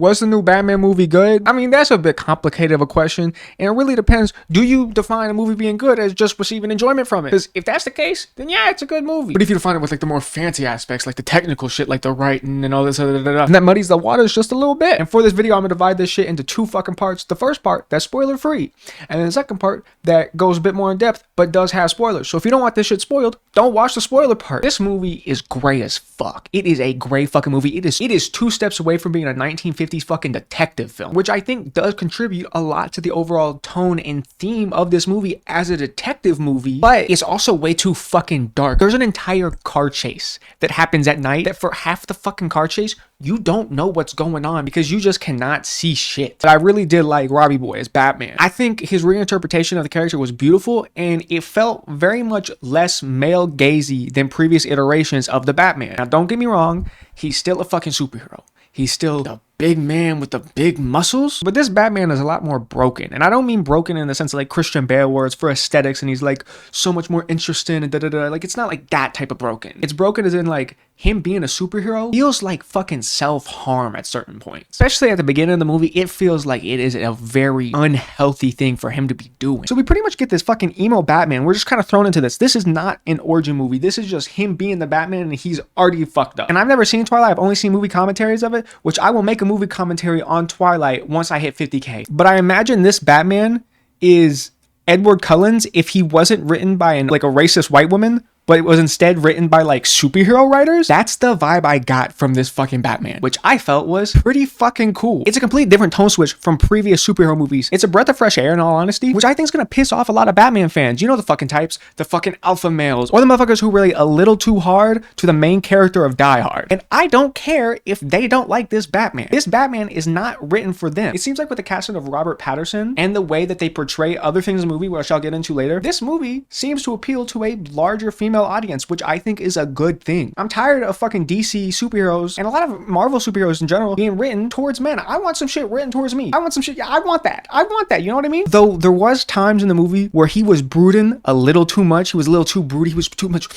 Was the new Batman movie good? I mean, that's a bit complicated of a question, and it really depends. Do you define a movie being good as just receiving enjoyment from it? Because if that's the case, then yeah, it's a good movie. But if you define it with like the more fancy aspects, like the technical shit, like the writing and all this, and that muddies the waters just a little bit. And for this video, I'm gonna divide this shit into two fucking parts. The first part, that's spoiler free, and then the second part that goes a bit more in depth, but does have spoilers. So if you don't want this shit spoiled, don't watch the spoiler part. This movie is gray as fuck. It is a gray fucking movie. It is 2 steps away from being a 1950s fucking detective film, which I think does contribute a lot to the overall tone and theme of this movie as a detective movie, but it's also way too fucking dark. There's an entire car chase that happens at night that for half the fucking car chase, you don't know what's going on because you just cannot see shit. But I really did like Robbie Boy as Batman. I think his reinterpretation of the character was beautiful, and it felt very much less male gazy than previous iterations of the Batman. Now, don't get me wrong, he's still a fucking superhero. He's still the big man with the big muscles, but this Batman is a lot more broken. And I don't mean broken in the sense of like Christian Bale where it's for aesthetics and he's like so much more interesting and da-da-da. Like, it's not like that type of broken. It's broken as in like him being a superhero feels like fucking self-harm at certain points. Especially at the beginning of the movie, it feels like it is a very unhealthy thing for him to be doing. So we pretty much get this fucking emo Batman. We're just kind of thrown into this. This is not an origin movie. This is just him being the Batman and he's already fucked up. And I've never seen Twilight. I've only seen movie commentaries of it, which I will make a movie commentary on Twilight once I hit 50K. But I imagine this Batman is Edward Cullen's if he wasn't written by like a racist white woman, but it was instead written by like superhero writers. That's the vibe I got from this fucking Batman, which I felt was pretty fucking cool. It's a complete different tone switch from previous superhero movies. It's a breath of fresh air in all honesty, which I think is gonna piss off a lot of Batman fans. You know the fucking types, the fucking alpha males, or the motherfuckers who relate a little too hard to the main character of Die Hard. And I don't care if they don't like this Batman. This Batman is not written for them. It seems like with the casting of Robert Pattinson and the way that they portray other things in the movie, which I'll get into later, this movie seems to appeal to a larger female audience, which I think is a good thing. I'm tired of fucking DC superheroes and a lot of Marvel superheroes in general being written towards men. I want some shit written towards me. I want some shit. Yeah, I want that. I want that. You know what I mean? Though there was times in the movie where he was brooding a little too much. He was a little too broody. He was too much.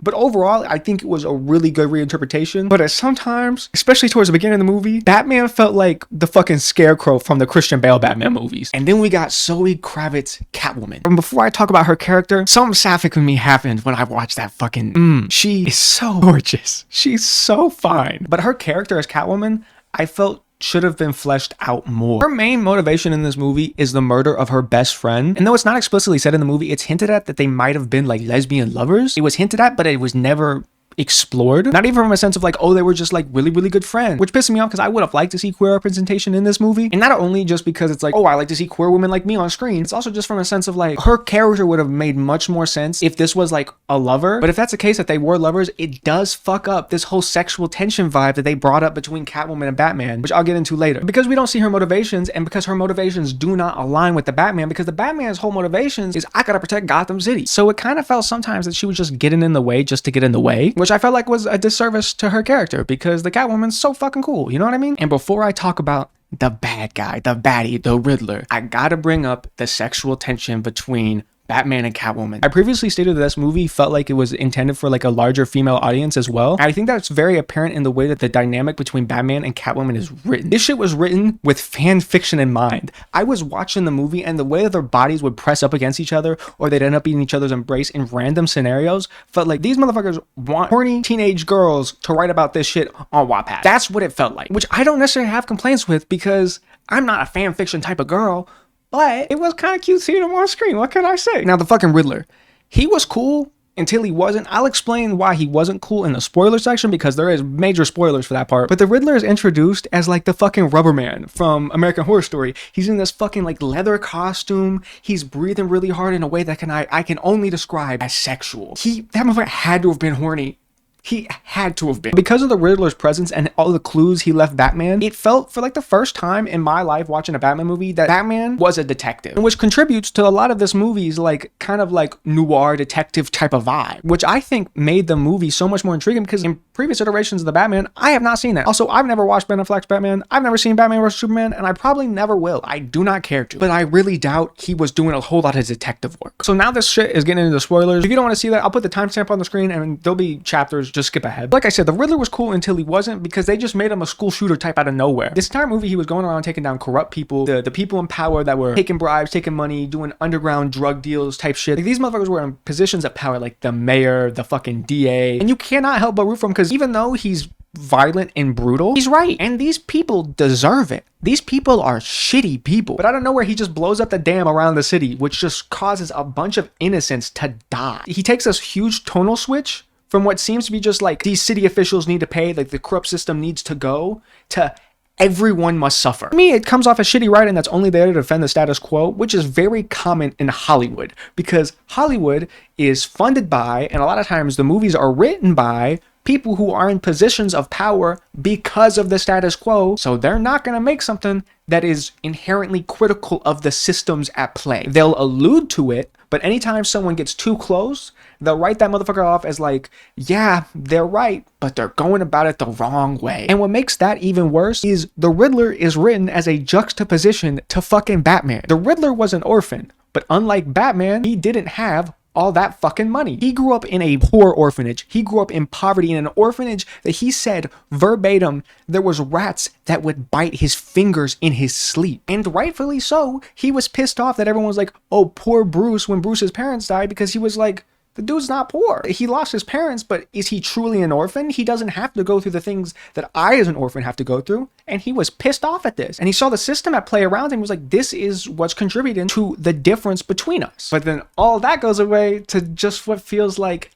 But overall, I think it was a really good reinterpretation. But at sometimes, especially towards the beginning of the movie, Batman felt like the fucking Scarecrow from the Christian Bale Batman movies. And then we got Zoe Kravitz Catwoman. And before I talk about her character, something sapphic with me happened when I watched that fucking she is so gorgeous. She's so fine. But her character as Catwoman, I felt should have been fleshed out more. Her main motivation in this movie is the murder of her best friend. And though it's not explicitly said in the movie, it's hinted at that they might have been like lesbian lovers. It was hinted at, but it was never explored. Not even from a sense of like, oh, they were just like really, really good friends, which pisses me off because I would have liked to see queer representation in this movie. And not only just because it's like, oh, I like to see queer women like me on screen. It's also just from a sense of like, her character would have made much more sense if this was like a lover. But if that's the case, that they were lovers, it does fuck up this whole sexual tension vibe that they brought up between Catwoman and Batman, which I'll get into later. Because we don't see her motivations, and because her motivations do not align with the Batman, because the Batman's whole motivations is I gotta protect Gotham City. So it kind of felt sometimes that she was just getting in the way just to get in the way, which I felt like was a disservice to her character because the Catwoman's so fucking cool, you know what I mean? And before I talk about the bad guy, the baddie, the Riddler, I gotta bring up the sexual tension between Batman and Catwoman. I previously stated that this movie felt like it was intended for like a larger female audience as well. And I think that's very apparent in the way that the dynamic between Batman and Catwoman is written. This shit was written with fan fiction in mind. I was watching the movie and the way that their bodies would press up against each other or they'd end up in each other's embrace in random scenarios felt like these motherfuckers want horny teenage girls to write about this shit on Wattpad. That's what it felt like, which I don't necessarily have complaints with because I'm not a fan fiction type of girl. But it was kind of cute seeing him on screen. What can I say? Now, the fucking Riddler. He was cool until he wasn't. I'll explain why he wasn't cool in the spoiler section because there is major spoilers for that part. But the Riddler is introduced as like the fucking rubber man from American Horror Story. He's in this fucking like leather costume. He's breathing really hard in a way that I can only describe as sexual. That motherfucker had to have been horny. He had to have been. Because of the Riddler's presence and all the clues he left Batman, it felt for like the first time in my life watching a Batman movie that Batman was a detective, which contributes to a lot of this movie's like kind of like noir detective type of vibe, which I think made the movie so much more intriguing because in previous iterations of the Batman, I have not seen that. Also, I've never watched Ben Affleck's Batman. I've never seen Batman vs Superman, and I probably never will. I do not care to, but I really doubt he was doing a whole lot of detective work. So now this shit is getting into the spoilers. If you don't want to see that, I'll put the timestamp on the screen and there'll be chapters just skip ahead. Like I said, the Riddler was cool until he wasn't, because they just made him a school shooter type out of nowhere. This entire movie, he was going around taking down corrupt people, the people in power that were taking bribes, taking money, doing underground drug deals type shit. Like, these motherfuckers were in positions of power, like the mayor, the fucking DA, and you cannot help but root for him, because even though he's violent and brutal, he's right, and these people deserve it. These people are shitty people. But out of nowhere, he just blows up the dam around the city, which just causes a bunch of innocents to die. He takes this huge tonal switch from what seems to be just like these city officials need to pay, like the corrupt system needs to go, to everyone must suffer. To me, it comes off as shitty writing that's only there to defend the status quo, which is very common in Hollywood, because Hollywood is funded by, and a lot of times the movies are written by, people who are in positions of power because of the status quo, so they're not going to make something that is inherently critical of the systems at play. They'll allude to it, but anytime someone gets too close, they'll write that motherfucker off as like, yeah, they're right, but they're going about it the wrong way. And what makes that even worse is the Riddler is written as a juxtaposition to fucking Batman. The Riddler was an orphan, but unlike Batman, he didn't have all that fucking money. He grew up in a poor orphanage. He grew up in poverty in an orphanage that he said verbatim there was rats that would bite his fingers in his sleep. And rightfully so, he was pissed off that everyone was like, oh, poor Bruce, when Bruce's parents died, because he was like, the dude's not poor. He lost his parents, but is he truly an orphan? He doesn't have to go through the things that I as an orphan have to go through. And he was pissed off at this. And he saw the system at play around him and was like, this is what's contributing to the difference between us. But then all that goes away to just what feels like,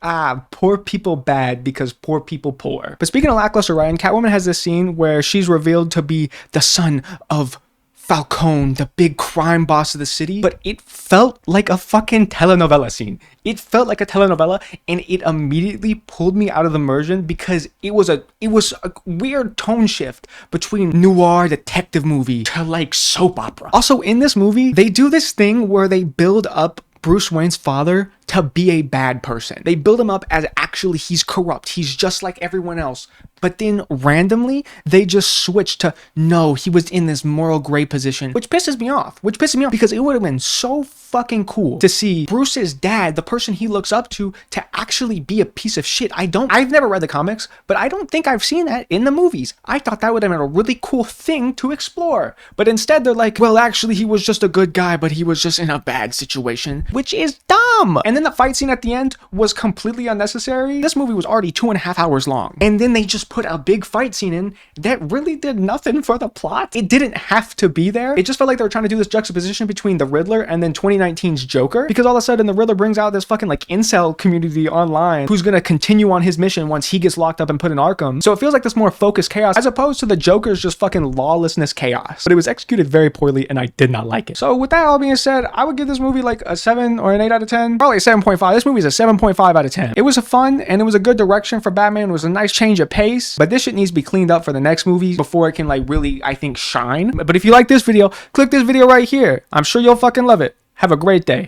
poor people bad because poor people poor. But speaking of lackluster writing, Catwoman has this scene where she's revealed to be the son of Falcone, the big crime boss of the city, but it felt like a fucking telenovela scene. It felt like a telenovela, and it immediately pulled me out of the immersion, because it was a weird tone shift between noir detective movie to like soap opera. Also, in this movie, they do this thing where they build up Bruce Wayne's father to be a bad person. They build him up as actually he's corrupt. He's just like everyone else. But then randomly, they just switch to, no, he was in this moral gray position, which pisses me off. Because it would have been so fucking cool to see Bruce's dad, the person he looks up to actually be a piece of shit. I've never read the comics, but I don't think I've seen that in the movies. I thought that would have been a really cool thing to explore. But instead, they're like, well, actually, he was just a good guy, but he was just in a bad situation, which is dumb. And then the fight scene at the end was completely unnecessary. This movie was already 2.5 hours long. And then they just put a big fight scene in that really did nothing for the plot. It didn't have to be there. It just felt like they were trying to do this juxtaposition between the Riddler and then 2019's Joker, because all of a sudden the Riddler brings out this fucking like incel community online who's gonna continue on his mission once he gets locked up and put in Arkham. So it feels like this more focused chaos as opposed to the Joker's just fucking lawlessness chaos. But it was executed very poorly and I did not like it. So with that all being said, I would give this movie like a 7 or an 8 out of 10. Probably a 7.5. This movie is a 7.5 out of 10. It was a fun and it was a good direction for Batman. It was a nice change of pace, but this shit needs to be cleaned up for the next movie before it can like really, I think, shine. But if you like this video, click this video right here. I'm sure you'll fucking love it. Have a great day.